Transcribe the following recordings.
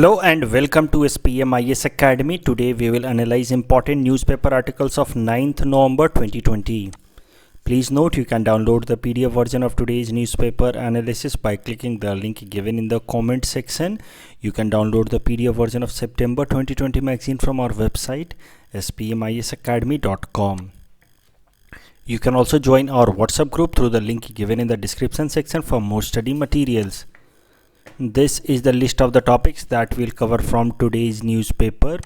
Hello and welcome to SPMIS Academy. Today we will analyze important newspaper articles of 9th November 2020. Please note you can download the PDF version of today's newspaper analysis by clicking the link given in the comment section. You can download the PDF version of September 2020 magazine from our website spmisacademy.com. You can also join our WhatsApp group through the link given in the description section for more study materials. This is the list of the topics that we'll cover from today's newspaper.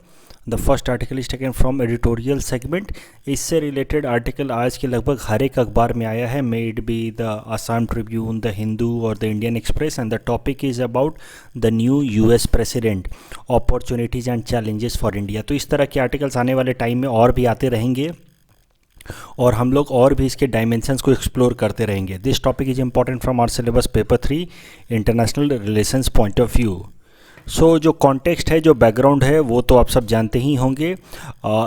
The first article is taken from editorial segment. इससे related article आज के लगभग हर एक अखबार में आया है, may it be the Assam Tribune, the Hindu और the Indian Express, and the topic is about the new US president, opportunities and challenges for India. तो इस तरह के आर्टिकल्स आने वाले टाइम में और भी आते रहेंगे और हम लोग और भी इसके डायमेंशंस को एक्सप्लोर करते रहेंगे. This topic is important from our syllabus paper 3 international relations point of view. So जो कॉन्टेक्स्ट है, जो बैकग्राउंड है, वो तो आप सब जानते ही होंगे.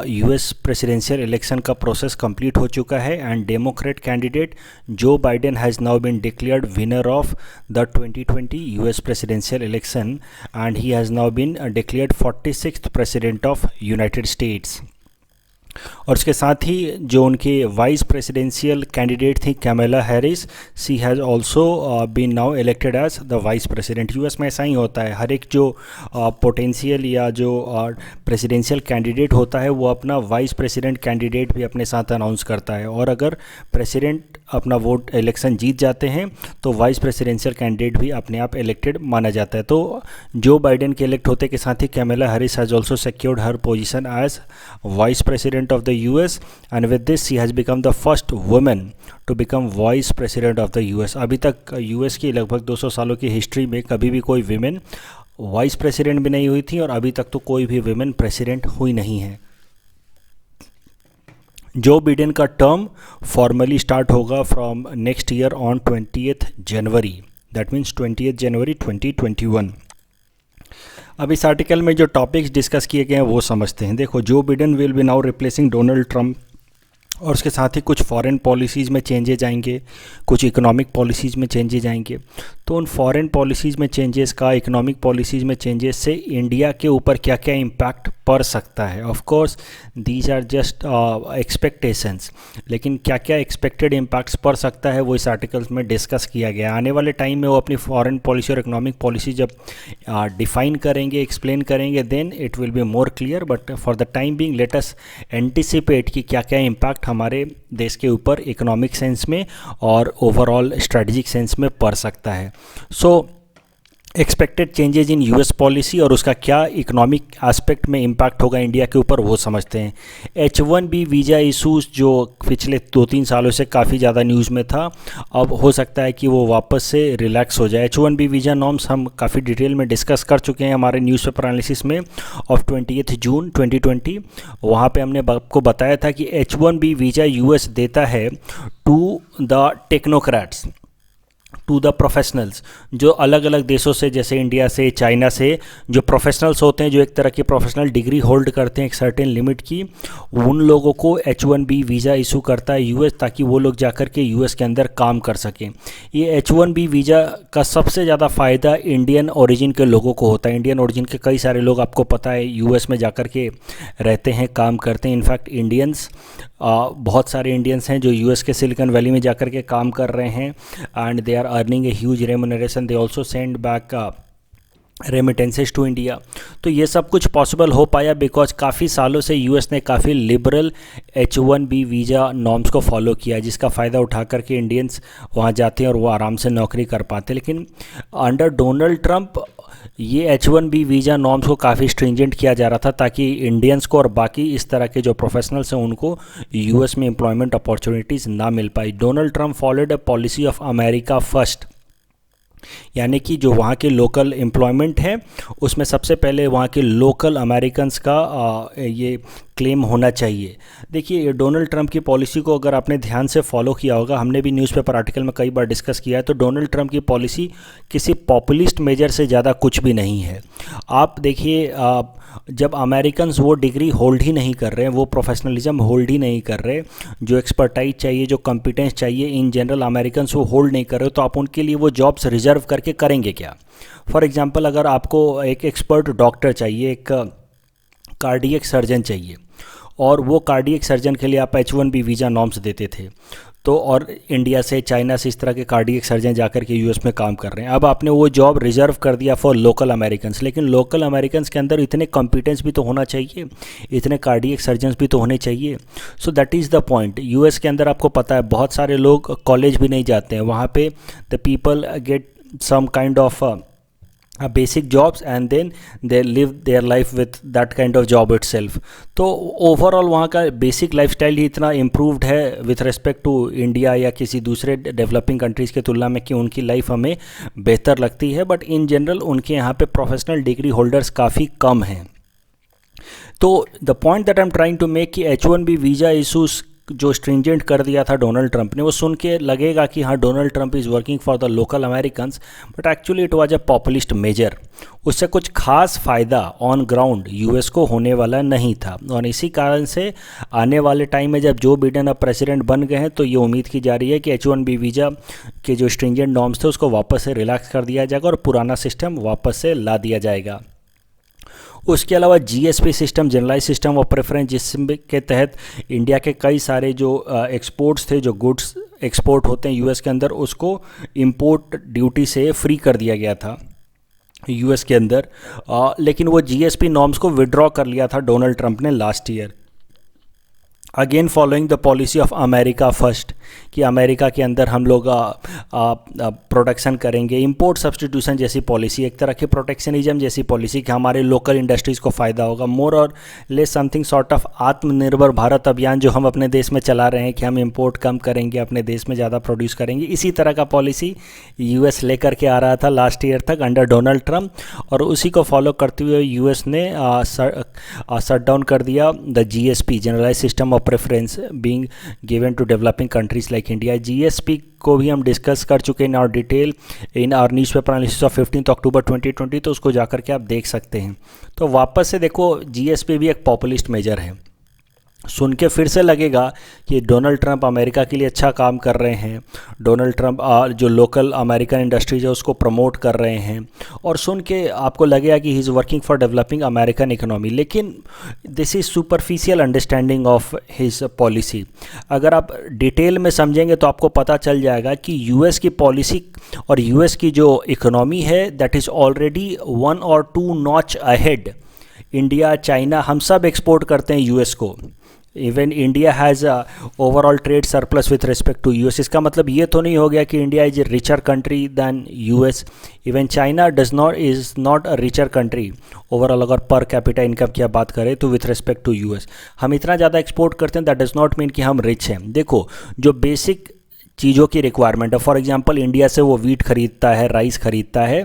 यूएस प्रेसिडेंशियल इलेक्शन का प्रोसेस कंप्लीट हो चुका है and Democrat candidate Joe Biden has now been declared winner of the 2020 US presidential election and he has now been declared 46th president of United States. और उसके साथ ही जो उनके वाइस प्रेसिडेंशियल कैंडिडेट थी Kamala Harris, she has also been now elected as the vice president. US में ऐसा ही होता है, हर एक जो पोटेंशियल या जो प्रेसिडेंशियल कैंडिडेट होता है वो अपना वाइस प्रेसिडेंट कैंडिडेट भी अपने साथ अनाउंस करता है, और अगर प्रेसिडेंट अपना वोट इलेक्शन जीत जाते हैं तो वाइस प्रेसिडेंशियल कैंडिडेट भी अपने आप इलेक्टेड माना जाता है. तो जो बाइडेन के इलेक्ट होते के साथ ही Kamala Harris has also secured her position as vice president of the US, and with this she has become the first woman to become vice president of the US. अभी तक US की लगभग 200 सालों की हिस्ट्री में कभी भी कोई विमेन वाइस प्रेसिडेंट भी नहीं हुई थी और अभी तक तो कोई भी विमेन प्रेसिडेंट हुई नहीं है. जो बिडेन का टर्म फॉर्मली स्टार्ट होगा from next year on 20th January, that means 20th जनवरी 2021. अब इस आर्टिकल में जो टॉपिक्स डिस्कस किए गए हैं वो समझते हैं. देखो, जो Biden will B now replacing Donald Trump, और उसके साथ ही कुछ फॉरेन पॉलिसीज़ में चेंजेज आएंगे, कुछ इकोनॉमिक पॉलिसीज़ में चेंजेज आएंगे. तो उन फॉरेन पॉलिसीज़ में चेंजेस का, इकोनॉमिक पॉलिसीज़ में चेंजेस से इंडिया के ऊपर क्या क्या इम्पैक्ट पड़ सकता है. Of course these are just expectations, लेकिन क्या क्या एक्सपेक्टेड इम्पैक्ट्स पड़ सकता है वो इस आर्टिकल्स में डिस्कस किया गया. आने वाले टाइम में वो अपनी फॉरेन पॉलिसी और इकोनॉमिक पॉलिसी जब डिफाइन करेंगे, एक्सप्लेन करेंगे, then it will be more clear. But for the time being let us anticipate कि क्या क्या इम्पैक्ट हमारे देश के ऊपर इकोनॉमिक सेंस में और ओवरऑल स्ट्रेटजिक सेंस में पड़ सकता है. सो expected changes in US policy और उसका क्या इकोनॉमिक एस्पेक्ट में इम्पैक्ट होगा इंडिया के ऊपर वो समझते हैं. H1B वीज़ा इशूज़ जो पिछले 2-3 सालों से काफ़ी ज़्यादा न्यूज़ में था, अब हो सकता है कि वो वापस से रिलैक्स हो जाए. H1B वीज़ा नॉर्म्स हम काफ़ी डिटेल में डिस्कस कर चुके हैं हमारे न्यूज़पेपर एनालिसिस में ऑफ 20th जून 2020. वहाँ पे हमने आपको बताया था कि H1B वीज़ा यूएस देता है to the technocrats, to the professionals, जो अलग अलग देशों से, जैसे इंडिया से, चाइना से, जो प्रोफेशनल्स होते हैं, जो एक तरह की प्रोफेशनल डिग्री होल्ड करते हैं एक सर्टेन लिमिट की, उन लोगों को H1B वीज़ा इशू करता है यूएस, ताकि वो लोग जाकर के यूएस के अंदर काम कर सकें. ये H1B वीज़ा का सबसे ज़्यादा फ़ायदा इंडियन ओरिजिन के लोगों को होता है. इंडियन ओरिजिन के कई सारे लोग, आपको पता है, यूएस में जाकर के रहते हैं, काम करते हैं. इनफैक्ट इंडियंस, बहुत सारे इंडियंस हैं जो यूएस के सिलिकॉन वैली में जाकर के काम कर रहे हैं and they are earning a huge remuneration. They also send back remittances to India. तो ये सब कुछ पॉसिबल हो पाया बिकॉज काफ़ी सालों से यूएस ने काफ़ी लिबरल H1B वीज़ा नॉर्म्स को फॉलो किया, जिसका फ़ायदा उठा करके इंडियंस वहाँ जाते हैं और वो आराम से नौकरी कर पाते हैं. लेकिन अंडर डोनाल्ड ट्रंप ये H1B वीज़ा नॉर्म्स को काफ़ी स्ट्रिंजेंट किया जा रहा था, ताकि इंडियंस को और बाकी इस तरह के जो प्रोफेशनल्स हैं उनको यूएस में एम्प्लॉयमेंट अपॉर्चुनिटीज़ ना मिल पाई. Donald Trump followed a policy of America first, यानी कि जो वहाँ के लोकल एम्प्लॉयमेंट है उसमें सबसे पहले वहाँ के लोकल अमेरिकन्स का ये क्लेम होना चाहिए. देखिए, डोनाल्ड ट्रंप की पॉलिसी को अगर आपने ध्यान से फॉलो किया होगा, हमने भी न्यूज़पेपर आर्टिकल में कई बार डिस्कस किया है, तो डोनाल्ड ट्रंप की पॉलिसी किसी पॉपुलिस्ट मेजर से ज़्यादा कुछ भी नहीं है. आप देखिए, जब अमेरिकन्स वो डिग्री होल्ड ही नहीं कर रहे हैं, वो प्रोफेशनलिज्म होल्ड ही नहीं कर रहे, जो एक्सपर्टाइज चाहिए, जो कॉम्पिटेंस चाहिए इन जनरल अमेरिकन्स वो होल्ड नहीं कर रहे, तो आप उनके लिए वो जॉब्स रिजर्व करके करेंगे क्या? फॉर एग्जांपल, अगर आपको एक एक्सपर्ट डॉक्टर चाहिए, एक कार्डियक सर्जन चाहिए, और वो कार्डियक सर्जन के लिए आप H1B वीज़ा नॉर्म्स देते थे, तो और इंडिया से, चाइना से इस तरह के कार्डियक सर्जन जाकर के यूएस में काम कर रहे हैं। अब आपने वो जॉब रिजर्व कर दिया फॉर लोकल अमेरिकन्स, लेकिन लोकल अमेरिकन्स के अंदर इतने कॉम्पिटेंस भी तो होना चाहिए, इतने कार्डियक सर्जन्स भी तो होने चाहिए। So that is the point. US के अंदर आपको पता है बहुत सारे लोग कॉलेज भी नहीं जाते हैं, वहाँ पे the people get some kind of basic jobs and then they live their life with that kind of job itself। तो ओवरऑल वहाँ का बेसिक लाइफस्टाइल ही इतना इम्प्रूव्ड है विथ रिस्पेक्ट टू इंडिया या किसी दूसरे डेवलपिंग कंट्रीज़ के तुलना में कि उनकी लाइफ हमें बेहतर लगती है, बट इन जनरल उनके यहाँ पे प्रोफेशनल डिग्री होल्डर्स काफ़ी कम हैं। तो the point that I am trying to make कि H1B वीज़ा इशूज़ जो स्ट्रिंजेंट कर दिया था डोनाल्ड ट्रंप ने, वो सुन के लगेगा कि हाँ Donald Trump is working for the local Americans, but actually it was a populist major. उससे कुछ खास फ़ायदा ऑन ग्राउंड यूएस को होने वाला नहीं था, और इसी कारण से आने वाले टाइम में जब जो बिडेन अब प्रेसिडेंट बन गए हैं, तो ये उम्मीद की जा रही है कि H1B वीज़ा के जो स्ट्रिंजेंट नॉर्म्स थे उसको वापस से रिलैक्स कर दिया जाएगा और पुराना सिस्टम वापस से ला दिया जाएगा। उसके अलावा GSP system, generalise system of preference, जिसके तहत इंडिया के कई सारे जो एक्सपोर्ट्स थे, जो गुड्स एक्सपोर्ट होते हैं यूएस के अंदर, उसको इंपोर्ट ड्यूटी से फ्री कर दिया गया था यूएस के अंदर। लेकिन वो GSP नॉर्म्स को विड्रॉ कर लिया था डोनाल्ड ट्रंप ने last year, again following the policy of America first, कि अमेरिका के अंदर हम लोग प्रोडक्शन करेंगे, इंपोर्ट सब्सटीट्यूशन जैसी पॉलिसी, एक तरह की प्रोटेक्शनिज्म जैसी पॉलिसी कि हमारे लोकल इंडस्ट्रीज़ को फ़ायदा होगा, मोर और लेस समथिंग सॉर्ट ऑफ आत्मनिर्भर भारत अभियान जो हम अपने देश में चला रहे हैं कि हम इंपोर्ट कम करेंगे, अपने देश में ज़्यादा प्रोड्यूस करेंगे। इसी तरह का पॉलिसी यूएस लेकर के आ रहा था लास्ट ईयर तक अंडर डोनाल्ड ट्रंप, और उसी को फॉलो करते हुए यूएस ने शट डाउन कर दिया the GSP, generalise system of preference being given to developing countries like India. GSP को भी हम डिस्कस कर चुके हैं इन और detail in our newspaper analysis of 15 October 2020, तो उसको जाकर के आप देख सकते हैं। तो वापस से देखो, GSP भी एक पॉपुलिस्ट मेजर है। सुन के फिर से लगेगा कि डोनाल्ड ट्रंप अमेरिका के लिए अच्छा काम कर रहे हैं, डोनाल्ड ट्रंप जो लोकल अमेरिकन इंडस्ट्रीज है उसको प्रमोट कर रहे हैं, और सुन के आपको लगेगा कि he is working for developing American economy. लेकिन this is superficial understanding of his policy. अगर आप डिटेल में समझेंगे तो आपको पता चल जाएगा कि यूएस की पॉलिसी और यूएस की जो इकोनॉमी है दैट इज़ ऑलरेडी 1 और 2 नॉच अहेड। इंडिया, चाइना, हम सब एक्सपोर्ट करते हैं यूएस को। Even India has overall trade surplus with respect to US. इसका मतलब ये तो नहीं हो गया कि India is a richer country than US. Even China is not a richer country overall, अगर पर कैपिटा इनकम की बात करें तो विथ रिस्पेक्ट टू यूएस। हम इतना ज़्यादा एक्सपोर्ट करते हैं, दैट डज़ नॉट मीन कि हम रिच हैं। देखो, जो बेसिक चीज़ों की रिक्वायरमेंट है, फॉर एग्जांपल इंडिया से वो वीट खरीदता है, राइस खरीदता है,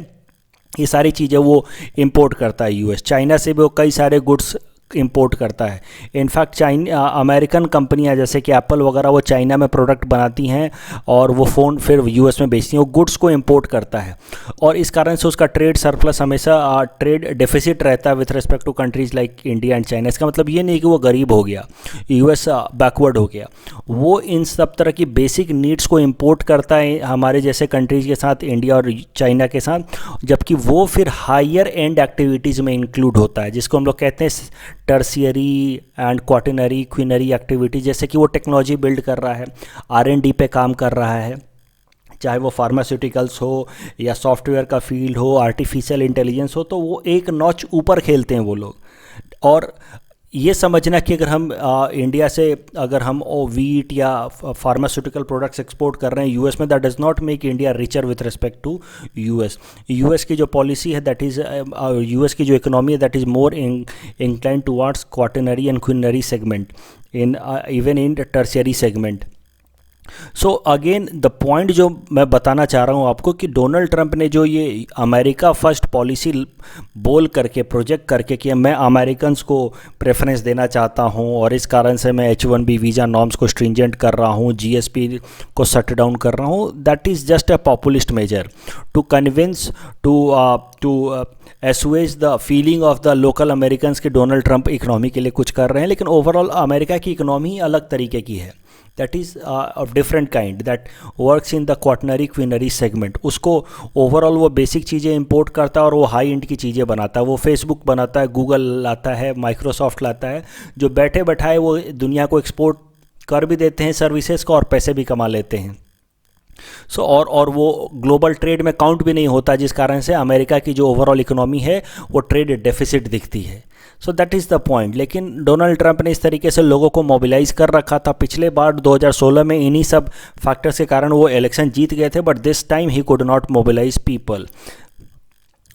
ये सारी चीज़ें वो इंपोर्ट करता है यूएस। चाइना से भी वो कई सारे गुड्स इंपोर्ट करता है। इनफैक्ट अमेरिकन कंपनियां जैसे कि एप्पल वगैरह वो चाइना में प्रोडक्ट बनाती हैं और वो फ़ोन फिर यूएस में बेचती हैं, वो गुड्स को इंपोर्ट करता है, और इस कारण से उसका ट्रेड सरप्लस हमेशा ट्रेड डेफिसिट रहता है with respect to countries like India and China. इसका मतलब ये नहीं कि वो गरीब हो गया, यूएस बैकवर्ड हो गया, वो इन सब तरह की बेसिक नीड्स को इंपोर्ट करता है हमारे जैसे कंट्रीज़ के साथ, इंडिया और चाइना के साथ, जबकि वो फिर हायर एंड एक्टिविटीज़ में इंक्लूड होता है, जिसको हम लोग कहते हैं tertiary and quaternary quinary activity. जैसे कि वो टेक्नोलॉजी बिल्ड कर रहा है, R&D पे काम कर रहा है, चाहे वो फार्मास्यूटिकल्स हो या सॉफ्टवेयर का फील्ड हो, आर्टिफिशियल इंटेलिजेंस हो, तो वो एक नॉच ऊपर खेलते हैं वो लोग। और ये समझना कि अगर हम इंडिया से अगर हम वीट या फार्मास्यूटिकल प्रोडक्ट्स एक्सपोर्ट कर रहे हैं यूएस में, that does not make India richer with respect to US. US की जो पॉलिसी है दैट इज़ यूएस की जो इकोनॉमी है that is more incline towards quaternary and quinary segment in even in tertiary segment. So again the point जो मैं बताना चाह रहा हूँ आपको कि डोनाल्ड ट्रंप ने जो ये अमेरिका फर्स्ट पॉलिसी बोल करके प्रोजेक्ट करके कि मैं अमेरिकन्स को प्रेफरेंस देना चाहता हूँ और इस कारण से मैं H1B वीज़ा नॉर्म्स को स्ट्रिंजेंट कर रहा हूँ, GSP को शट डाउन कर रहा हूँ, that is just a populist measure to convince to assuage the feeling of the local Americans कि डोनाल्ड ट्रंप इकनॉमी के लिए कुछ कर रहे हैं, लेकिन ओवरऑल अमेरिका की इकनॉमी अलग तरीके की है, that is of different kind that works in the quaternary quinary segment. उसको ओवरऑल वो बेसिक चीज़ें इंपोर्ट करता है और वो हाई एंड की चीज़ें बनाता है, वो फेसबुक बनाता है, गूगल लाता है, माइक्रोसॉफ्ट लाता है, जो बैठे बैठाए वो दुनिया को एक्सपोर्ट कर भी देते हैं सर्विसेज को और पैसे भी कमा लेते हैं। सो और वो ग्लोबल ट्रेड में काउंट भी नहीं होता, जिस कारण से अमेरिका की जो ओवरऑल इकोनॉमी है वो ट्रेड डेफिसिट दिखती है। So that is the point. लेकिन डोनाल्ड ट्रंप ने इस तरीके से लोगों को मोबिलाइज कर रखा था। पिछले बार 2016 में इन्हीं सब फैक्टर्स के कारण वो इलेक्शन जीत गए थे, but this time he could not mobilise people.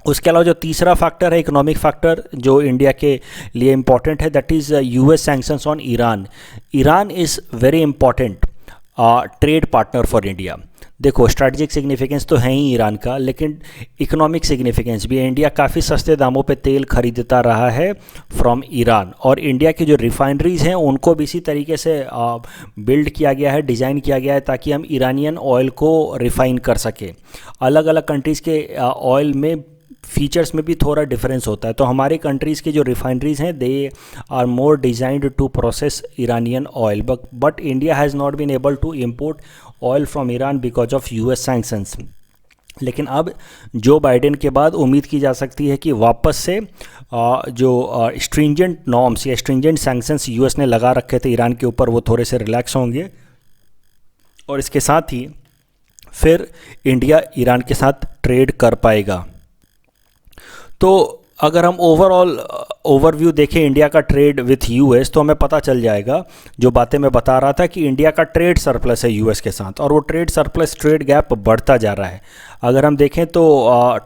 उसके अलावा जो तीसरा फैक्टर है, इकोनॉमिक फैक्टर, जो इंडिया के लिए इम्पॉर्टेंट है, that is US sanctions on Iran. Iran is very important trade partner for India. देखो, स्ट्रैटेजिक सिग्निफिकेंस तो है ही ईरान का, लेकिन इकोनॉमिक सिग्निफिकेंस भी है। इंडिया काफ़ी सस्ते दामों पे तेल खरीदता रहा है फ्रॉम ईरान, और इंडिया की जो रिफाइनरीज हैं उनको भी इसी तरीके से बिल्ड किया गया है, डिज़ाइन किया गया है, ताकि हम ईरानियन ऑयल को रिफ़ाइन कर सकें। अलग अलग कंट्रीज़ के ऑयल में फीचर्स में भी थोड़ा डिफरेंस होता है। तो हमारे कंट्रीज़ की जो रिफाइनरीज हैं, they are more designed to process Iranian oil, but India has not been able to import oil from Iran because of US sanctions. लेकिन अब जो बाइडेन के बाद उम्मीद की जा सकती है कि वापस से जो स्ट्रिंजेंट नॉर्म्स या स्ट्रिंजेंट सैंक्शंस US ने लगा रखे थे ईरान के ऊपर, वो थोड़े से रिलैक्स होंगे, और इसके साथ ही फिर इंडिया ईरान के साथ ट्रेड कर पाएगा। तो अगर हम ओवरऑल ओवरव्यू देखें इंडिया का ट्रेड विथ US, तो हमें पता चल जाएगा जो बातें मैं बता रहा था कि इंडिया का ट्रेड सरप्लस है US के साथ, और वो ट्रेड सरप्लस ट्रेड गैप बढ़ता जा रहा है। अगर हम देखें तो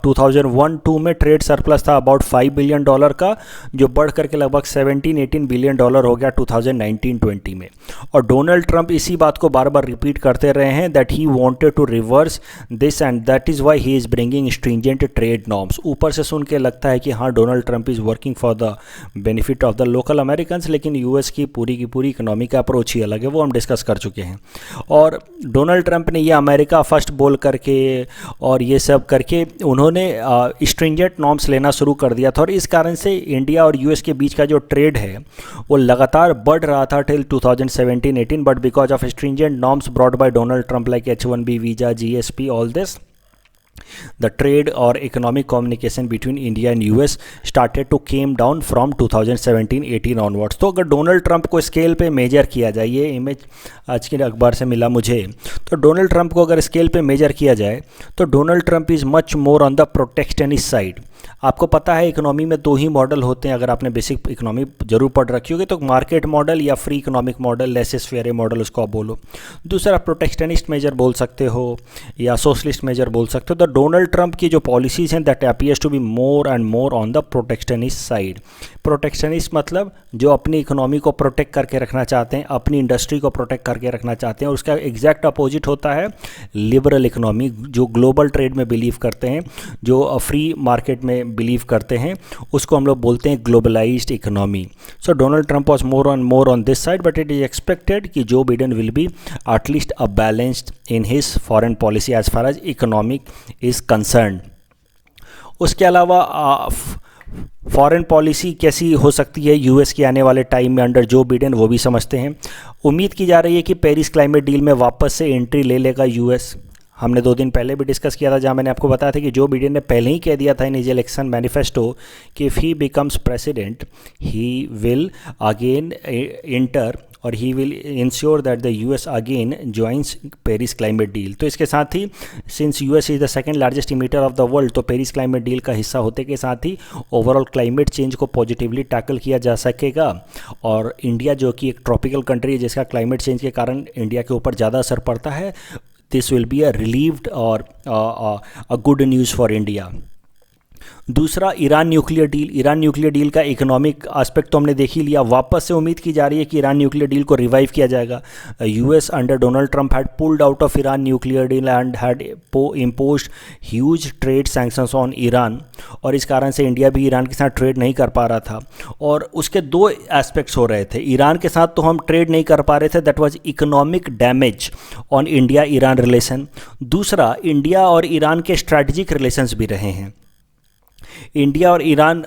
2001-2 में ट्रेड सरप्लस था अबाउट $5 बिलियन का, जो बढ़ करके लगभग 17-18 बिलियन डॉलर हो गया 2019-20 में। और डोनाल्ड ट्रंप इसी बात को बार बार रिपीट करते रहे हैं that he wanted to reverse this, and that is why he is bringing stringent trade norms. ऊपर से सुन के लगता है कि हाँ, Donald Trump is working for the benefit of the local Americans, लेकिन US की पूरी इकोनॉमी का अप्रोच ही अलग है, वो हम डिस्कस कर चुके हैं। और डोनाल्ड ट्रंप ने ये अमेरिका फर्स्ट बोल करके और ये सब करके उन्होंने स्ट्रिंजेंट नॉर्म्स लेना शुरू कर दिया था, और इस कारण से इंडिया और US के बीच का जो ट्रेड है वो लगातार बढ़ रहा था till 2017-18, but because of stringent norms brought by Donald Trump like H1B visa, GSP, all this, the trade or economic communication between India and US started to came down from 2017-18 onwards। तो अगर Donald Trump को scale पे major किया जाए, ये image आज के अखबार से मिला मुझे, तो डोनाल्ड ट्रंप को अगर स्केल पे मेजर किया जाए तो Donald Trump is much more on the protectionist side. आपको पता है इकोनॉमी में दो ही मॉडल होते हैं, अगर आपने बेसिक इकोनॉमी जरूर पढ़ रखी होगी, तो मार्केट मॉडल या free economic model, laces fair model उसको आप बोलो। दूसरा प्रोटेक्शनिस्ट मेजर बोल सकते हो या सोशलिस्ट मेजर बोल सकते हो। तो डोनाल्ड ट्रंप की जो पॉलिसीज़ हैं that appears to be more and more on the protectionist side. Protectionist मतलब जो अपनी इकोनॉमी को प्रोटेक्ट करके रखना चाहते हैं, अपनी इंडस्ट्री को प्रोटेक्ट करके रखना चाहते हैं। और उसका एग्जैक्ट अपोजिट होता है लिबरल इकोनॉमी, जो ग्लोबल ट्रेड में बिलीव करते हैं, जो फ्री मार्केट में बिलीव करते हैं, उसको हम लोग बोलते हैं globalised economy. So Donald Trump was more on this side, but it is expected कि Joe Biden will be at least a balanced in his foreign policy as far as economic is concern. उसके अलावा foreign policy कैसी हो सकती है US के आने वाले टाइम में अंडर जो बिडेन, वो भी समझते हैं। उम्मीद की जा रही है कि पेरिस क्लाइमेट डील में वापस से एंट्री ले लेगा US। हमने 2 दिन पहले भी डिस्कस किया था, जहां मैंने आपको बताया था कि जो बिडेन ने पहले ही कह दिया था इन हिज इलेक्शन मैनिफेस्टो कि if he becomes president he will again enter और he will ensure that the US again joins Paris climate deal. तो इसके साथ ही since US is the second largest emitter of the world, तो Paris climate deal का हिस्सा होते के साथ ही ओवरऑल क्लाइमेट चेंज को पॉजिटिवली टैकल किया जा सकेगा। और इंडिया जो कि एक ट्रॉपिकल कंट्री है, जिसका क्लाइमेट चेंज के कारण इंडिया के ऊपर ज़्यादा असर पड़ता है, this will be a relieved और a good news for India. दूसरा Iran nuclear deal. Iran nuclear deal का इकोनॉमिक एस्पेक्ट तो हमने देख ही लिया। वापस से उम्मीद की जा रही है कि ईरान न्यूक्लियर डील को रिवाइव किया जाएगा। US under Donald Trump had pulled out of Iran nuclear deal and had imposed huge trade sanctions on Iran, और इस कारण से इंडिया भी ईरान के साथ ट्रेड नहीं कर पा रहा था। और उसके दो एस्पेक्ट्स हो रहे थे। ईरान के साथ तो हम ट्रेड नहीं कर पा रहे थे, that was economic damage on India Iran relation. दूसरा, इंडिया और ईरान के स्ट्रैटेजिक रिलेशंस भी रहे हैं। इंडिया और ईरान,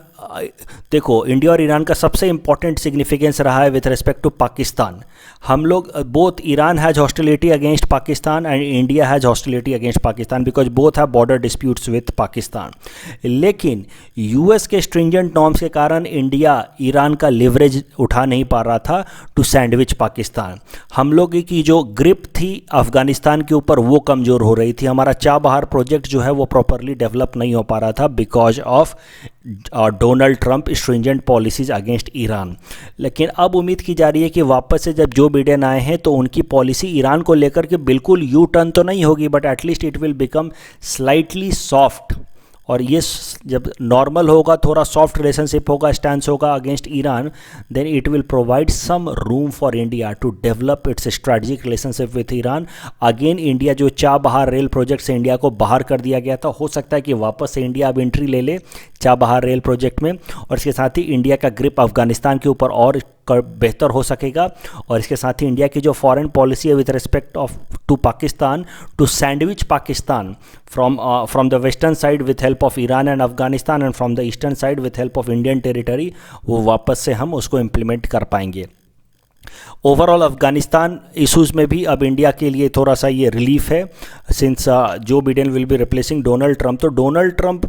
देखो, इंडिया और ईरान का सबसे इंपॉर्टेंट सिग्निफिकेंस रहा है विथ रिस्पेक्ट टू पाकिस्तान। हम लोग both, Iran has hostility against Pakistan and India has hostility against Pakistan because both have border disputes with Pakistan. लेकिन यूएस के स्ट्रिंजेंट नॉर्म्स के कारण इंडिया ईरान का लिवरेज उठा नहीं पा रहा था टू सैंडविच पाकिस्तान। हम लोग की जो ग्रिप थी अफगानिस्तान के ऊपर वो कमज़ोर हो रही थी। हमारा चाबहार प्रोजेक्ट जो है वो प्रॉपरली डेवलप नहीं हो पा रहा था because of Donald Trump stringent policies against Iran. लेकिन अब उम्मीद की जा रही है कि वापस से जब जो बिडेन आए हैं तो उनकी पॉलिसी ईरान को लेकर के बिल्कुल यू टर्न तो नहीं होगी, but at least it will become slightly soft. और ये जब नॉर्मल होगा, थोड़ा सॉफ्ट रिलेशनशिप होगा, स्टैंस होगा against Iran, then it will provide some room for India to develop its strategic relationship with Iran. Again India जो चाबहार रेल प्रोजेक्ट से India को बाहर कर दिया गया था, हो सकता है कि वापस से इंडिया अब एंट्री ले ले चाबहार रेल प्रोजेक्ट में, और इसके साथ ही इंडिया का ग्रिप अफगानिस्तान के ऊपर और बेहतर हो सकेगा। और इसके साथ ही इंडिया की जो फॉरेन पॉलिसी है with respect of to Pakistan, to sandwich Pakistan from the western side with help of Iran and Afghanistan and from the eastern side with help of Indian territory, वो वापस से हम उसको इम्प्लीमेंट कर पाएंगे। ओवरऑल अफगानिस्तान इशूज़ में भी अब इंडिया के लिए थोड़ा सा ये रिलीफ है सिंस जो Biden will B replacing Donald Trump. तो डोनाल्ड ट्रंप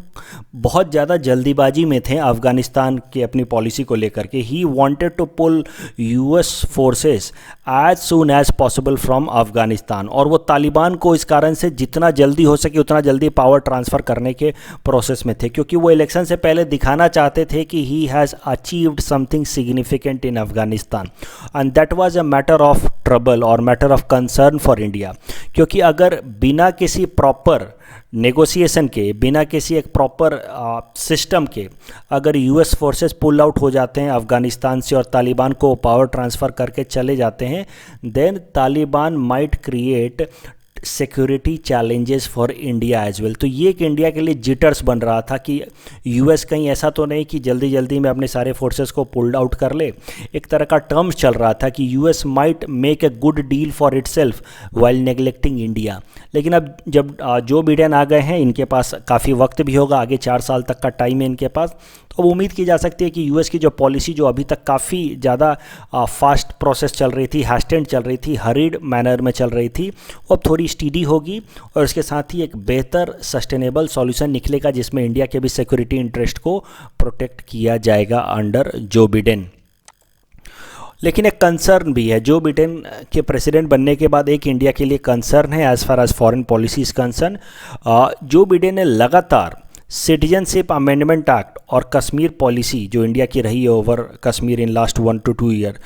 बहुत ज़्यादा जल्दीबाजी में थे अफगानिस्तान की अपनी पॉलिसी को लेकर के। He wanted to pull US forces as soon as possible from Afghanistan, और वो तालिबान को इस कारण से जितना जल्दी हो सके उतना जल्दी पावर ट्रांसफ़र करने के प्रोसेस में थे, क्योंकि वो इलेक्शन से पहले दिखाना चाहते थे कि he has achieved something significant in Afghanistan, and that was a matter of trouble और matter of concern for India. क्योंकि अगर बिना किसी प्रॉपर नेगोशिएशन के, बिना किसी एक प्रॉपर सिस्टम के अगर यूएस फोर्सेस पुल आउट हो जाते हैं अफ़गानिस्तान से और तालिबान को पावर ट्रांसफ़र करके चले जाते हैं, then Taliban might create security challenges for India as well. तो ये एक इंडिया के लिए जिटर्स बन रहा था कि यूएस कहीं ऐसा तो नहीं कि जल्दी जल्दी में अपने सारे फोर्सेस को पुल्ड आउट कर ले। एक तरह का टर्म्स चल रहा था कि US might make a good deal for itself while neglecting India. लेकिन अब जब जो बिडेन आ गए हैं, इनके पास काफ़ी वक्त भी होगा, आगे 4 साल तक का टाइम है इनके पास, तो अब उम्मीद की जा सकती है कि यूएस की जो पॉलिसी जो अभी तक काफ़ी ज़्यादा फास्ट प्रोसेस चल रही थी, हैस्टेंड चल रही थी, हरीड मैनर में चल रही थी, वो अब थोड़ी स्टीडी होगी और इसके साथ ही एक बेहतर सस्टेनेबल सॉल्यूशन निकलेगा जिसमें इंडिया के भी सिक्योरिटी इंटरेस्ट को प्रोटेक्ट किया जाएगा अंडर जो बिडेन। लेकिन एक कंसर्न भी है, जो बिडेन के प्रेसिडेंट बनने के बाद एक इंडिया के लिए कंसर्न है as far as foreign policy is concern. Joe Biden ने लगातार सिटीजनशिप अमेंडमेंट एक्ट और कश्मीर पॉलिसी जो इंडिया की रही है over Kashmir in last 1 to 2 year,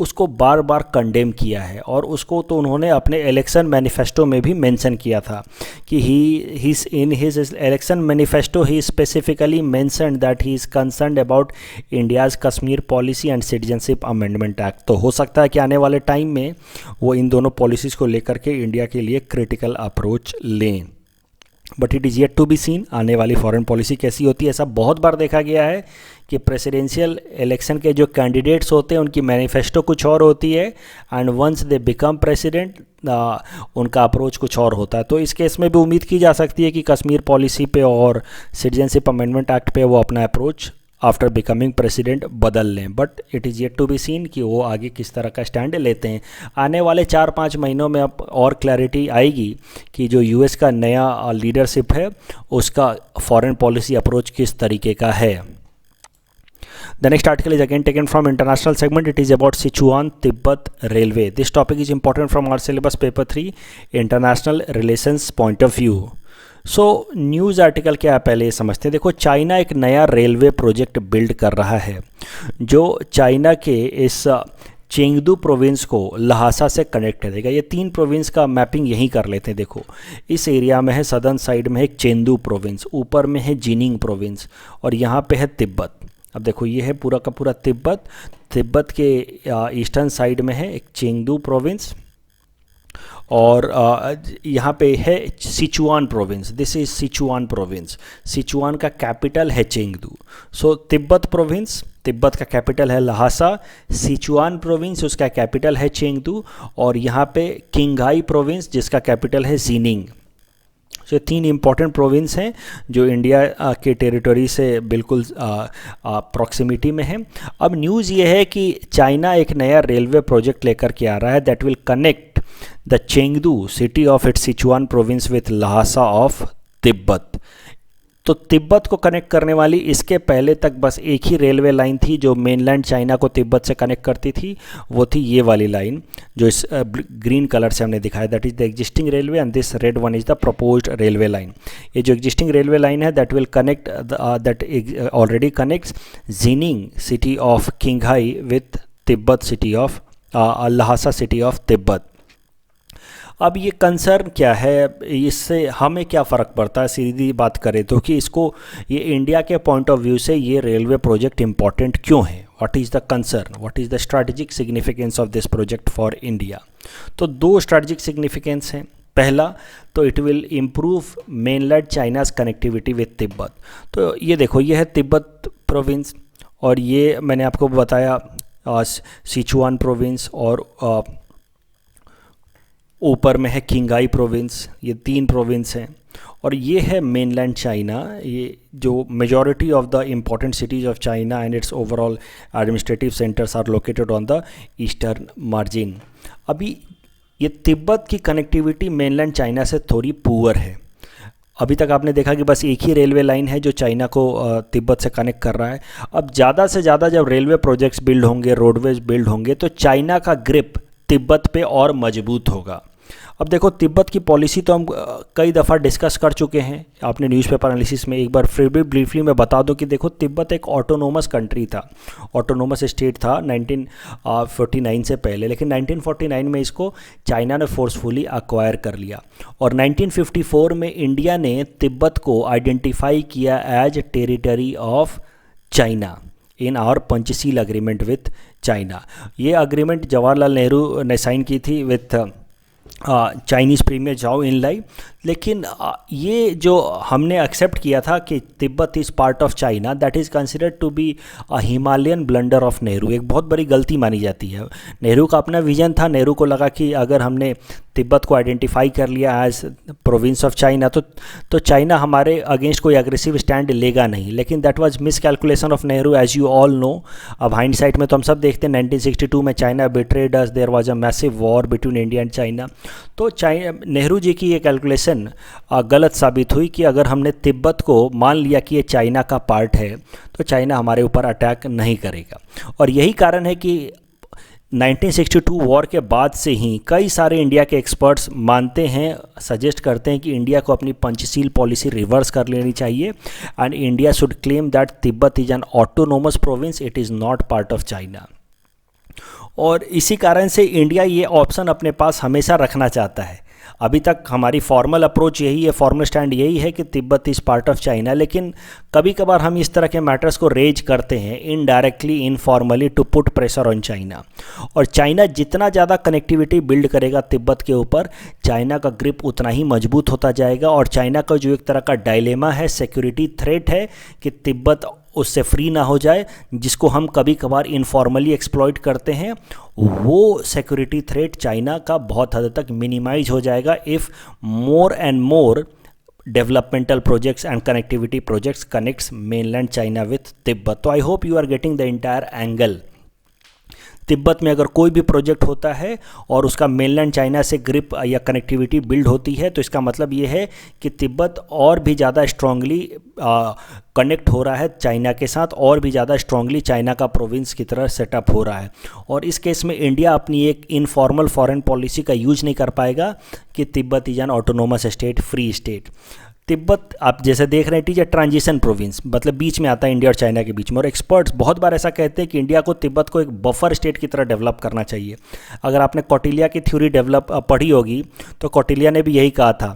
उसको बार बार कंडेम किया है। और उसको तो उन्होंने अपने इलेक्शन मैनिफेस्टो में भी मेंशन किया था कि he in his election manifesto he specifically mentioned that he is concerned about India's Kashmir policy and citizenship amendment act. तो हो सकता है कि आने वाले टाइम में वो इन दोनों पॉलिसीज़ को लेकर के इंडिया के लिए क्रिटिकल अप्रोच लें, but it is yet to be seen आने वाली फॉरेन पॉलिसी कैसी होती है। ऐसा बहुत बार देखा गया है कि प्रेसिडेंशियल इलेक्शन के जो कैंडिडेट्स होते हैं उनकी मैनिफेस्टो कुछ और होती है and once they become president उनका अप्रोच कुछ और होता है। तो इस केस में भी उम्मीद की जा सकती है कि कश्मीर पॉलिसी पे और सिटीजनशिप अमेंडमेंट एक्ट पे वो अपना अप्रोच आफ्टर बिकमिंग प्रेसिडेंट बदल लें, but it is yet to be seen कि वो आगे किस तरह का स्टैंड लेते हैं। आने वाले 4-5 महीनों में अब और क्लैरिटी आएगी कि जो यूएस का नया लीडरशिप है उसका फॉरेन पॉलिसी अप्रोच किस तरीके का है। The next article is again taken from international segment. It is about Sichuan Tibet Railway. This topic is important from our syllabus paper 3 international relations point of view. So news article क्या है पहले ये समझते हैं। देखो, China एक नया railway project build कर रहा है। जो चाइना के इस चेंगदू प्रोविंस को लहासा से कनेक्ट करेगा। ये 3 प्रोविंस का मैपिंग यहीं कर लेते हैं। देखो इस एरिया में है, सदर्न साइड में है चेंदू प्रोविंस, ऊपर में है जिनिंग प्रोविंस और यहाँ पे है तिब्बत। अब देखो ये है पूरा का पूरा तिब्बत। तिब्बत के ईस्टर्न साइड में है एक चेंगदू प्रोविंस और यहाँ पे है Sichuan province. This is Sichuan province. Sichuan का कैपिटल है चेंगदू। सो तिब्बत प्रोविंस, तिब्बत का कैपिटल है लहासा। सिचुआन प्रोविंस उसका कैपिटल है चेंगदू और यहाँ पे किंगहाई प्रोविंस जिसका कैपिटल है जीनिंग। तो 3 इंपॉर्टेंट प्रोविंस हैं जो इंडिया के टेरिटरी से बिल्कुल प्रॉक्सिमिटी में है। अब न्यूज़ ये है कि चाइना एक नया रेलवे प्रोजेक्ट लेकर के आ रहा है that will connect the Chengdu city of its Sichuan province with Lhasa of Tibet. तो तिब्बत को कनेक्ट करने वाली, इसके पहले तक बस एक ही रेलवे लाइन थी जो मेनलैंड चाइना को तिब्बत से कनेक्ट करती थी, वो थी ये वाली लाइन जो इस ग्रीन कलर से हमने दिखाया, that is the existing railway and this red one is the proposed railway line. ये जो एग्जिस्टिंग रेलवे लाइन है that will connect that already connects ginning city of Qinghai with Tibet city of Lhasa city of Tibet. अब ये concern क्या है, इससे हमें क्या फ़र्क पड़ता है, सीधी बात करें तो कि इसको ये इंडिया के पॉइंट ऑफ व्यू से ये रेलवे प्रोजेक्ट इम्पॉर्टेंट क्यों है, what is the concern, what is the strategic significance of this project for India. तो 2 स्ट्रैटेजिक सिग्निफिकेंस हैं। पहला तो it will improve mainland China's connectivity with Tibet. तो ये देखो ये है तिब्बत प्रोविंस और ये मैंने आपको बताया सिचुआन प्रोविंस और ऊपर में है किंगहाई प्रोविंस। ये 3 प्रोविंस हैं और ये है मेनलैंड चाइना, ये जो majority of the important cities of China and its overall administrative centres are located on the eastern margin. अभी ये तिब्बत की कनेक्टिविटी मेनलैंड चाइना से थोड़ी पुअर है। अभी तक आपने देखा कि बस एक ही रेलवे लाइन है जो चाइना को तिब्बत से कनेक्ट कर रहा है। अब ज़्यादा से ज़्यादा जब रेलवे प्रोजेक्ट्स बिल्ड होंगे, रोडवेज बिल्ड होंगे, तो चाइना का ग्रिप तिब्बत पे और मजबूत होगा। अब देखो तिब्बत की पॉलिसी तो हम कई दफ़ा डिस्कस कर चुके हैं, आपने न्यूज़पेपर एनालिसिस में। एक बार फिर भी ब्रीफली मैं बता दूं कि देखो तिब्बत एक ऑटोनोमस कंट्री था, ऑटोनोमस स्टेट था 1949 से पहले, लेकिन 1949 में इसको चाइना ने फोर्सफुली अक्वायर कर लिया और 1954 में इंडिया ने तिब्बत को आइडेंटिफाई किया as territory of China in our Panchsheel agreement with China. ये अग्रीमेंट जवाहरलाल नेहरू ने साइन की थी विथ चाइनीज़ प्रीमियर जाओ इनलाई। लेकिन ये जो हमने एक्सेप्ट किया था कि तिब्बत is part of China, that is considered to be a Himalayan blunder of Nehru. एक बहुत बड़ी गलती मानी जाती है। नेहरू का अपना विजन था, नेहरू को लगा कि अगर हमने तिब्बत को आइडेंटिफाई कर लिया एज प्रोविंस ऑफ चाइना तो चाइना हमारे अगेंस्ट कोई एग्रेसिव स्टैंड लेगा नहीं। लेकिन that was miscalculation of Nehru as you all know. अब हाइंडसाइट में तो हम सब देखते हैं 1962 में China betrayed us, there was a massive war between India and China. तो नेहरू जी की ये कैलकुलेशन गलत साबित हुई कि अगर हमने तिब्बत को मान लिया कि ये चाइना का पार्ट है तो चाइना हमारे ऊपर अटैक नहीं करेगा। और यही कारण है कि 1962 वॉर के बाद से ही कई सारे इंडिया के एक्सपर्ट्स मानते हैं, सजेस्ट करते हैं कि इंडिया को अपनी पंचशील पॉलिसी रिवर्स कर लेनी चाहिए and India should claim that Tibet is an autonomous province, it is not part of China. और इसी कारण से इंडिया ये ऑप्शन अपने पास हमेशा रखना चाहता है। अभी तक हमारी फॉर्मल अप्रोच यही है, फॉर्मल स्टैंड यही है कि तिब्बत इज़ पार्ट ऑफ चाइना, लेकिन कभी कभार हम इस तरह के मैटर्स को रेज करते हैं indirectly, informally, to put pressure on China. और चाइना जितना ज़्यादा कनेक्टिविटी बिल्ड करेगा तिब्बत के ऊपर, चाइना का ग्रिप उतना ही मजबूत होता जाएगा। और चाइना का जो एक तरह का डायलेमा है, सिक्योरिटी थ्रेट है कि तिब्बत उससे फ्री ना हो जाए, जिसको हम कभी कभार इनफॉर्मली एक्सप्लॉइट करते हैं, वो सिक्योरिटी थ्रेट चाइना का बहुत हद तक मिनिमाइज हो जाएगा if more and more developmental projects and connectivity projects connects mainland China with Tibet. तो I hope you are getting the entire angle. Tibet में अगर कोई भी प्रोजेक्ट होता है और उसका मेनलैंड चाइना से ग्रिप या कनेक्टिविटी बिल्ड होती है तो इसका मतलब ये है कि तिब्बत और भी ज़्यादा स्ट्रांगली कनेक्ट हो रहा है चाइना के साथ, और भी ज़्यादा स्ट्रांगली चाइना का प्रोविंस की तरह सेटअप हो रहा है। और इस केस में इंडिया अपनी एक इनफॉर्मल फॉरेन पॉलिसी का यूज नहीं कर पाएगा कि Tibet is an autonomous state, free state. Tibet आप जैसे देख रहे हैं, it is a transition province, मतलब बीच में आता है इंडिया और चाइना के बीच में। और एक्सपर्ट्स बहुत बार ऐसा कहते हैं कि इंडिया को तिब्बत को एक बफर स्टेट की तरह डेवलप करना चाहिए। अगर आपने कौटिल्य की थ्योरी पढ़ी होगी तो कौटिल्य ने भी यही कहा था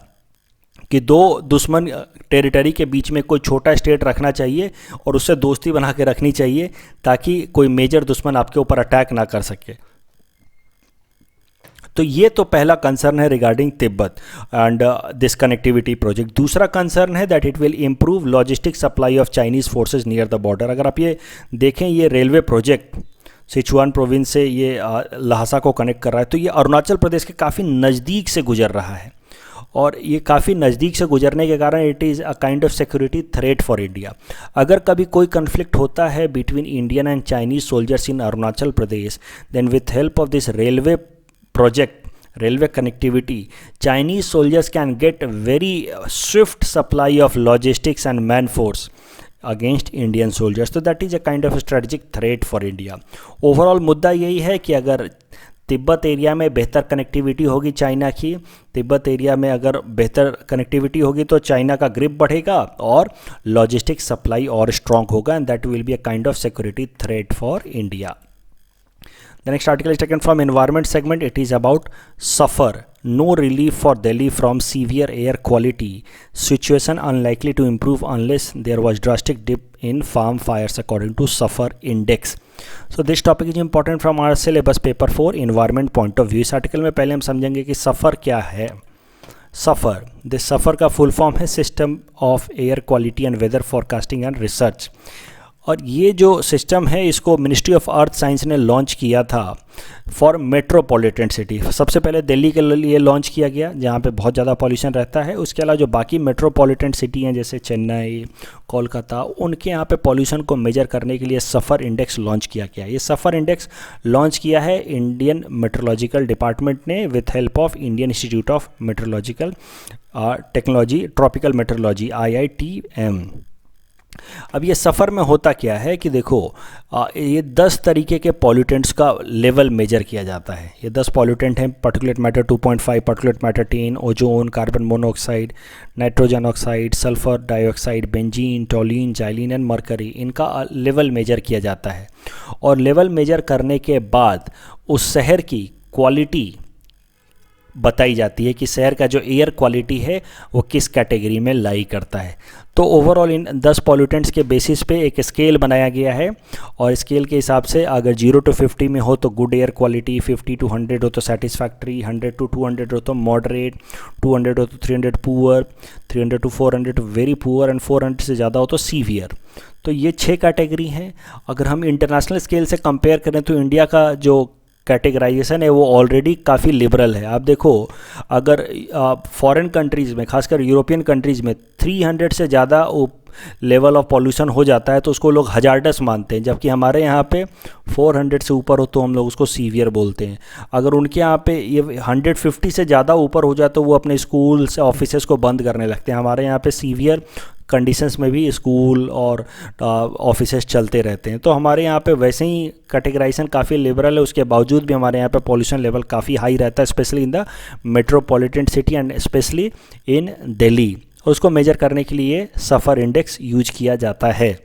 कि दो दुश्मन टेरिटरी के बीच में कोई छोटा स्टेट रखना चाहिए और उससे दोस्ती बना के रखनी चाहिए ताकि कोई मेजर दुश्मन आपके ऊपर अटैक ना कर सके। तो ये तो पहला कंसर्न है regarding Tibet and this connectivity project. दूसरा कंसर्न है that it will improve logistic supply of Chinese forces near the border. अगर आप ये देखें, ये रेलवे प्रोजेक्ट सिचुआन प्रोविंस से ये लहासा को कनेक्ट कर रहा है, तो ये अरुणाचल प्रदेश के काफ़ी नज़दीक से गुजर रहा है। और ये काफ़ी नज़दीक से गुजरने के कारण it is a kind of security threat for India. अगर कभी कोई कन्फ्लिक्ट होता है between Indian and Chinese soldiers in Arunachal Pradesh, then with help of this railway project, railway connectivity, Chinese soldiers can get very swift supply of logistics and man force against Indian soldiers. So that is a kind of a strategic threat for India. Overall मुद्दा यही है कि अगर Tibet area में बेहतर connectivity होगी China की, Tibet area में अगर बेहतर कनेक्टिविटी होगी तो चाइना का ग्रिप बढ़ेगा और लॉजिस्टिक सप्लाई और स्ट्रॉन्ग होगा, and that will be a kind of security threat for India. The next article is taken from environment segment. It is about suffer no relief for Delhi from severe air quality situation unlikely to improve unless there was drastic dip in farm fires according to suffer index. So this topic is important from our syllabus paper 4 environment point of view. इस article में पहले हम समझेंगे कि सफ़र क्या है. सफ़र, this SAFAR का full form है system of air quality and weather forecasting and research. और ये जो सिस्टम है इसको मिनिस्ट्री ऑफ अर्थ साइंस ने लॉन्च किया था फॉर मेट्रोपॉलिटन सिटी. सबसे पहले दिल्ली के लिए लॉन्च किया गया जहाँ पे बहुत ज़्यादा पॉल्यूशन रहता है. उसके अलावा जो बाकी मेट्रोपॉलिटन सिटी हैं जैसे चेन्नई, कोलकाता, उनके यहाँ पे पॉल्यूशन को मेजर करने के लिए सफ़र इंडेक्स लॉन्च किया गया. ये सफ़र इंडेक्स लॉन्च किया है इंडियन मेट्रोलॉजिकल डिपार्टमेंट ने with help of Indian institute of meteorological technology, tropical meteorology, IITM. अब ये सफ़र में होता क्या है कि देखो ये 10 तरीके के पॉल्यूटेंट्स का लेवल मेजर किया जाता है. ये 10 पॉल्यूटेंट हैं: particulate matter 2.5, particulate matter 10, ozone, carbon monoxide, nitrogen oxide, sulphur dioxide, benzene, toluene, xylene and mercury. इनका लेवल मेजर किया जाता है और लेवल मेजर करने के बाद उस शहर की क्वालिटी बताई जाती है कि शहर का जो एयर क्वालिटी है वो किस कैटेगरी में लाई करता है. तो ओवरऑल इन 10 पॉल्यूटेंट्स के बेसिस पे एक स्केल बनाया गया है और स्केल के हिसाब से अगर 0 to 50 में हो तो गुड एयर क्वालिटी, 50 to 100 हो तो सेटिस्फैक्ट्री, 100 to 200 हो तो मॉडरेट, 200 हो तो 300 poor, 300 to 400 very poor and 400 से ज़्यादा हो तो सीवियर. तो ये 6 कैटेगरी हैं. अगर हम इंटरनेशनल स्केल से कंपेयर करें तो इंडिया का जो कैटेगराइजेशन है वो ऑलरेडी काफ़ी लिबरल है. आप देखो अगर फॉरेन कंट्रीज़ में, खासकर यूरोपियन कंट्रीज़ में 300 से ज़्यादा लेवल ऑफ पॉल्यूशन हो जाता है तो उसको लोग हजार्डस मानते हैं, जबकि हमारे यहाँ पे 400 से ऊपर हो तो हम लोग उसको सीवियर बोलते हैं. अगर उनके यहाँ पे ये 150 से ज़्यादा ऊपर हो जाए तो वो अपने स्कूल्स ऑफिसेस को बंद करने लगते हैं. हमारे यहाँ पे सीवियर कंडीशंस में भी स्कूल और ऑफिसेस चलते रहते हैं. तो हमारे यहाँ पे वैसे ही कैटेगराइजेशन काफ़ी लिबरल है, उसके बावजूद भी हमारे यहाँ पे पॉल्यूशन लेवल काफ़ी हाई रहता है, specially in the metropolitan city and specially in Delhi. और उसको मेजर करने के लिए सफ़र इंडेक्स यूज किया जाता है.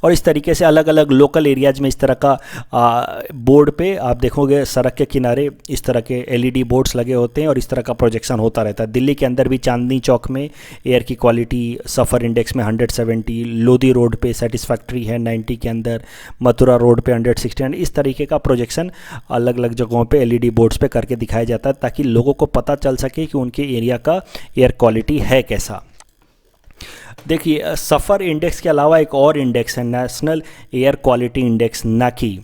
और इस तरीके से अलग अलग लोकल एरियाज़ में इस तरह का बोर्ड पे आप देखोगे सड़क के किनारे इस तरह के LED बोर्ड्स लगे होते हैं और इस तरह का प्रोजेक्शन होता रहता है. दिल्ली के अंदर भी चांदनी चौक में एयर की क्वालिटी सफ़र इंडेक्स में 170, लोधी रोड पे सेटिस्फैक्ट्री है 90 के अंदर, मथुरा रोड पे 160. इस तरीके का प्रोजेक्शन अलग अलग जगहों पे LED बोर्ड्स पे करके दिखाया जाता है ताकि लोगों को पता चल सके कि उनके एरिया का एयर क्वालिटी है कैसा. देखिए सफ़र इंडेक्स के अलावा एक और इंडेक्स है नेशनल एयर क्वालिटी इंडेक्स, नाकी.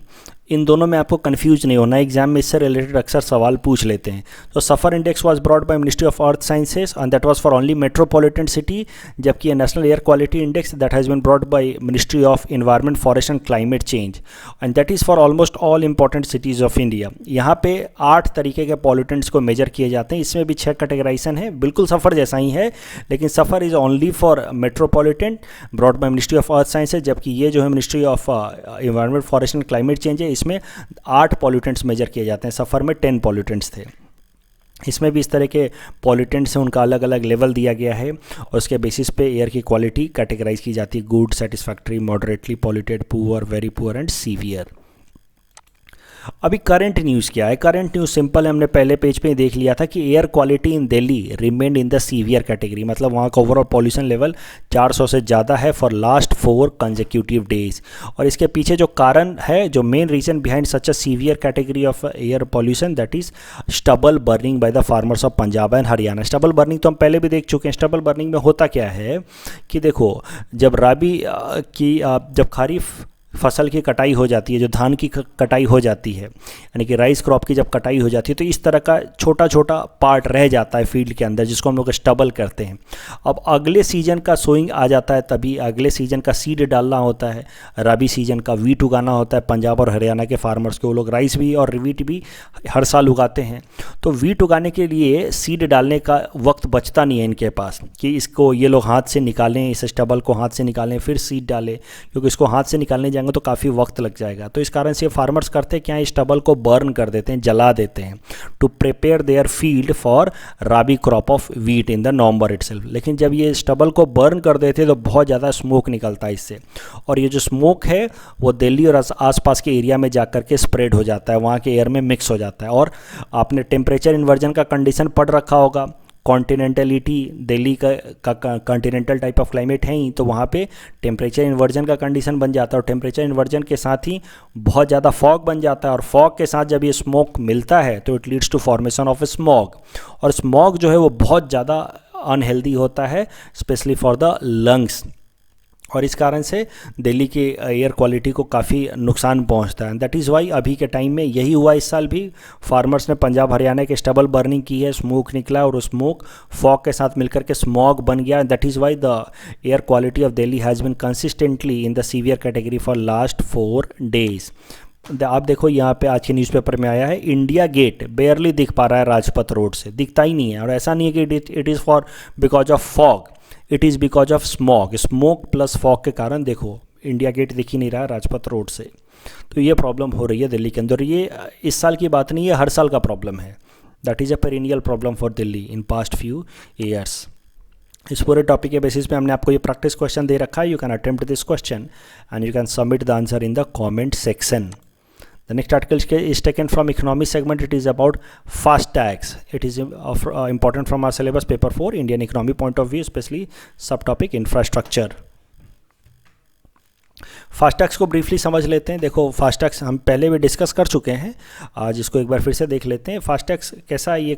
इन दोनों में आपको कंफ्यूज नहीं होना, एग्जाम में इससे रिलेटेड अक्सर सवाल पूछ लेते हैं. तो SAFAR index was brought by ministry of earth sciences and that was for only metropolitan city, जबकि ये national air quality index that has been brought by ministry of environment, forest and climate change and that is for almost all important cities of India. यहाँ पे 8 तरीके के pollutants को major किए जाते हैं. इसमें भी 6 कैटेगराइजेशन है, बिल्कुल सफ़र जैसा ही है, लेकिन SAFAR is only for metropolitan brought by ministry of earth sciences, जबकि ये जो है ministry of environment, forest and climate change है, इसमें 8 पॉल्यूटेंट्स मेजर किए जाते हैं. सफ़र में 10 पॉल्यूटेंट्स थे. इसमें भी इस तरह के पॉल्यूटेंट्स हैं, उनका अलग अलग लेवल दिया गया है और उसके बेसिस पे एयर की क्वालिटी कैटेगराइज की जाती है: good, satisfactory, moderately polluted, poor, very poor and severe. अभी करंट न्यूज़ क्या है? करंट न्यूज़ सिंपल है, हमने पहले पेज पे ही देख लिया था कि air quality in Delhi remained in the severe category, मतलब वहाँ का ओवरऑल पॉल्यूशन लेवल 400 से ज़्यादा है फॉर लास्ट 4 कंसेक्यूटिव डेज। और इसके पीछे जो कारण है, जो main reason behind such a severe category of air pollution, that is stubble burning by the farmers of Punjab and Haryana. Stubble burning तो हम पहले भी देख चुके हैं। स्टबल बर्निंग में होता क्या है कि देखो, जब जब खरीफ फसल की कटाई हो जाती है, जो धान की कटाई हो जाती है, यानी कि राइस क्रॉप की जब कटाई हो जाती है, तो इस तरह का छोटा छोटा पार्ट रह जाता है फील्ड के अंदर, जिसको हम लोग स्टबल करते हैं। अब अगले सीजन का सोइंग आ जाता है, तभी अगले सीजन का सीड डालना होता है, रबी सीजन का वीट उगाना होता है। पंजाब और हरियाणा के फार्मर्स को, वो लोग राइस भी और वीट भी हर साल उगाते हैं। तो वीट उगाने के लिए सीड डालने का वक्त बचता नहीं है इनके पास कि इसको ये लोग हाथ से निकालें, इस स्टबल को हाथ से निकालें, फिर सीड डालें, क्योंकि इसको हाथ से निकालने तो काफ़ी वक्त लग जाएगा। तो इस कारण से फार्मर्स करते क्या है, स्टबल को बर्न कर देते हैं, जला देते हैं, to prepare their field for rabi crop of wheat in the November itself. लेकिन जब ये स्टबल को बर्न कर देते हैं तो बहुत ज़्यादा स्मोक निकलता है इससे, और ये जो स्मोक है वो दिल्ली और आसपास के एरिया में जाकर के स्प्रेड हो जाता है, वहाँ के एयर में मिक्स हो जाता है। और आपने टेम्परेचर इन्वर्जन का कंडीशन पढ़ रखा होगा, कॉन्टिनेंटलिटी, दिल्ली का कॉन्टिनेंटल टाइप ऑफ क्लाइमेट है ही, तो वहाँ पे टेम्परेचर इन्वर्जन का कंडीशन बन जाता है, और टेम्परेचर इन्वर्जन के साथ ही बहुत ज़्यादा फॉग बन जाता है, और फॉग के साथ जब ये स्मोक मिलता है तो it leads to formation of smog, और स्मॉग जो है वो बहुत ज़्यादा अनहेल्दी होता है, स्पेशली फॉर द लंग्स, और इस कारण से दिल्ली की एयर क्वालिटी को काफ़ी नुकसान पहुंचता है। दैट इज़ वाई अभी के टाइम में यही हुआ, इस साल भी फार्मर्स ने पंजाब हरियाणा के स्टबल बर्निंग की है, स्मोक निकला और स्मोक फॉग के साथ मिलकर के स्मॉग बन गया। That is why the air quality of Delhi has been consistently in the severe category for last 4 days. आप देखो यहाँ पे आज के न्यूज़पेपर में आया है, इंडिया गेट बेयरली दिख पा रहा है राजपथ रोड से, दिखता ही नहीं है। और ऐसा नहीं है कि it is for because of fog, it is because of smog, smoke plus fog के कारण देखो इंडिया गेट दिख ही नहीं रहा राजपथ रोड से। तो ये प्रॉब्लम हो रही है दिल्ली के अंदर। ये इस साल की बात नहीं है, हर साल का प्रॉब्लम है। That is a perennial problem for Delhi in past few years. इस पूरे टॉपिक के बेसिस पे हमने आपको ये प्रैक्टिस क्वेश्चन दे रखा है। You can attempt this question and you can submit the answer in the comment section. The next article is taken from economy segment. It is about FASTags. It is important from our syllabus paper 4 Indian economy point of view, especially subtopic infrastructure. फास्टैग्स को briefly समझ लेते हैं। देखो फास्टैग्स हम पहले भी discuss कर चुके हैं, आज इसको एक बार फिर से देख लेते हैं। फास्टैग्स कैसा ये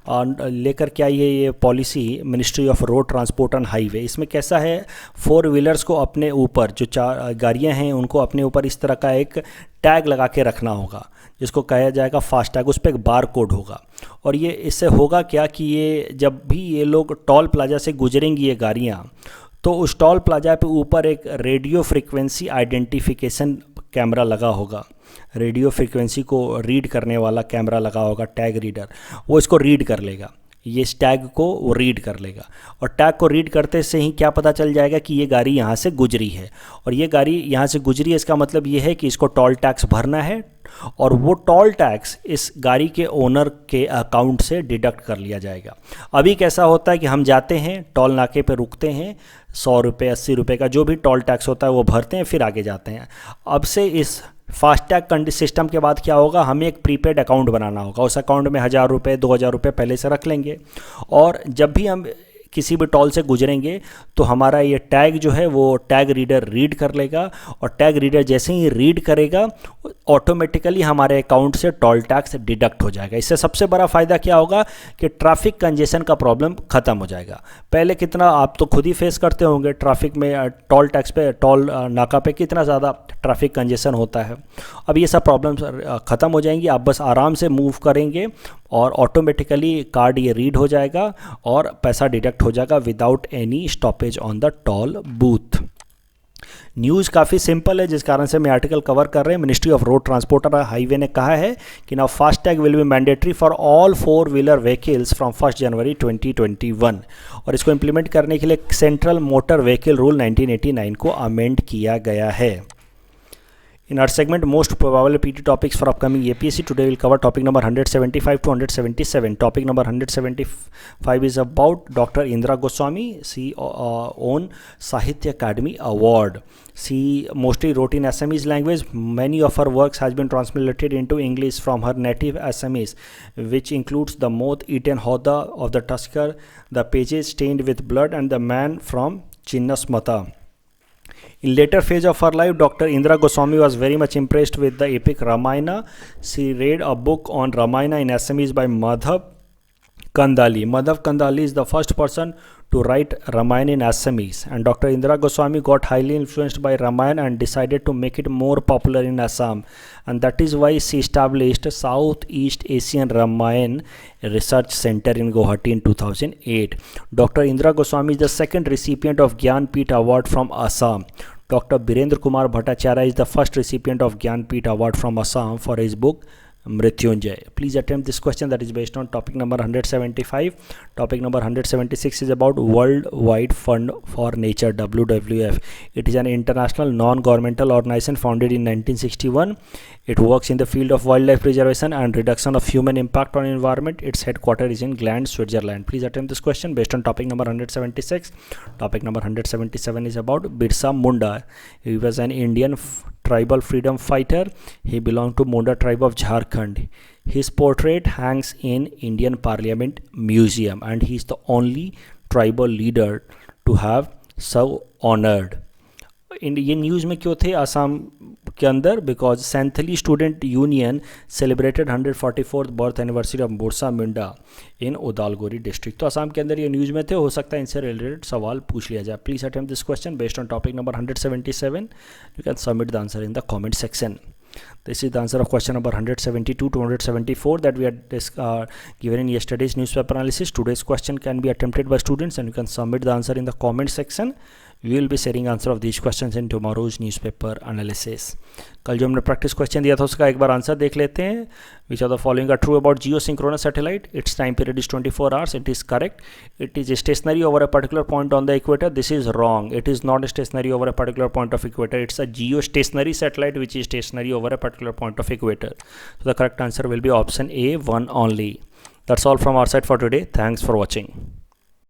लेकर के आई है ये policy ministry of road transport and highway. इसमें कैसा है, 4 व्हीलर्स को अपने ऊपर, जो 4 गाड़ियाँ हैं उनको अपने ऊपर इस तरह का एक टैग लगा के रखना होगा, जिसको कहा जाएगा फास्टैग। उस पर एक बार कोड होगा, और ये इससे होगा क्या कि ये जब भी ये लोग टोल प्लाजा से गुजरेंगी ये गाड़ियाँ, तो उस टोल प्लाजा पे ऊपर एक रेडियो फ्रीक्वेंसी आइडेंटिफिकेशन कैमरा लगा होगा, रेडियो फ्रीक्वेंसी को रीड करने वाला कैमरा लगा होगा, टैग रीडर। वो इसको रीड कर लेगा, ये इस टैग को वो रीड कर लेगा, और टैग को रीड करते से ही क्या पता चल जाएगा कि ये गाड़ी यहाँ से गुजरी है, और ये गाड़ी यहाँ से गुजरी है, इसका मतलब ये है कि इसको टोल टैक्स भरना है, और वो टोल टैक्स इस गाड़ी के ओनर के अकाउंट से डिडक्ट कर लिया जाएगा। अभी कैसा होता है कि हम जाते हैं टोल नाके पे रुकते हैं, 100 रुपये 80 रुपये का जो भी टोल टैक्स होता है वो भरते हैं, फिर आगे जाते हैं। अब से इस फास्टैग सिस्टम के बाद क्या होगा, हमें एक प्रीपेड अकाउंट बनाना होगा। उस अकाउंट में 1000 रुपये 2000 रुपये पहले से रख लेंगे, और जब भी हम किसी भी टोल से गुजरेंगे तो हमारा ये टैग जो है वो टैग रीडर रीड कर लेगा, और टैग रीडर जैसे ही रीड करेगा ऑटोमेटिकली हमारे अकाउंट से टोल टैक्स डिडक्ट हो जाएगा। इससे सबसे बड़ा फ़ायदा क्या होगा कि ट्रैफिक कंजेशन का प्रॉब्लम ख़त्म हो जाएगा। पहले कितना आप तो खुद ही फेस करते होंगे ट्रैफिक में, टोल टैक्स पे, टोल नाका पे कितना ज़्यादा ट्रैफिक कंजेशन होता है। अब ये सब प्रॉब्लम्स ख़त्म हो जाएंगी, आप बस आराम से मूव करेंगे और ऑटोमेटिकली कार्ड ये रीड हो जाएगा और पैसा डिडक्ट हो जाएगा without any stoppage on the toll booth. News काफ़ी सिंपल है, जिस कारण से मैं आर्टिकल कवर कर रहे हैं। मिनिस्ट्री ऑफ रोड ट्रांसपोर्ट और हाईवे ने कहा है कि now FASTag will be mandatory for all 4 wheeler vehicles from 1 जनवरी 2021, और इसको इम्प्लीमेंट करने के लिए सेंट्रल मोटर व्हीकल रूल 1989 को अमेंड किया गया है। In our segment, most probable PT topics for upcoming APSC, today we'll cover topic number 175 to 177. Topic number 175 is about Dr. Indira Goswami. She won Sahitya Academy Award. She mostly wrote in Assamese language. Many of her works has been translated into English from her native Assamese, which includes The Moth Eaten Hoda of the Tusker, The Pages Stained with Blood, and The Man from Chinnasmata. In later phase of her life, Dr. Indira Goswami was very much impressed with the epic Ramayana. She read a book on Ramayana in Assamese by Madhav Kandali. Madhav Kandali is the first person to write Ramayana in Assamese, and Dr. Indira Goswami got highly influenced by Ramayana and decided to make it more popular in Assam, and that is why she established Southeast Asian Ramayana Research Center in Guwahati in 2008. Dr. Indira Goswami is the second recipient of Gyanpith Award from Assam. Dr. Birendra Kumar Bhattacharya is the first recipient of Gyanpith Award from Assam for his book Mrityunjay. Please attempt this question that is based on topic number 175. Topic number 176 is about World Wide Fund for Nature, WWF. It is an international non-governmental organization founded in 1961. It works in the field of wildlife preservation and reduction of human impact on environment. Its headquarters is in Gland, Switzerland. Please attempt this question based on topic number 176. Topic number 177 is about Birsa Munda. He was an Indian tribal freedom fighter. He belonged to Munda tribe of Jharkhand. His portrait hangs in Indian Parliament Museum, and he is the only tribal leader to have so honored. ये news में क्यों थे आसाम के अंदर? Because Santhali student union celebrated 144th birth anniversary of Birsa Munda in Udalguri district. तो आसाम के अंदर ये न्यूज़ में थे, हो सकता है इनसे रिलेटेड सवाल पूछ लिया जाए. Please attempt this question based on topic number 177. You can submit the answer in the comment section. This is the answer of question number 172 to 174 that we had given in yesterday's newspaper analysis. Today's question can be attempted by students and you can submit the answer in the comment section. We will be sharing answer of these questions in tomorrow's newspaper analysis. कल जो हमने practice question दिया था उसका एक बार answer देख लेते हैं. Which of the following are true about geosynchronous satellite? Its time period is 24 hours. It is correct. It is stationary over a particular point on the equator. This is wrong. It is not stationary over a particular point of equator. It's a geostationary satellite which is stationary over a particular point of equator. So the correct answer will be option A, one only. That's all from our side for today. Thanks for watching.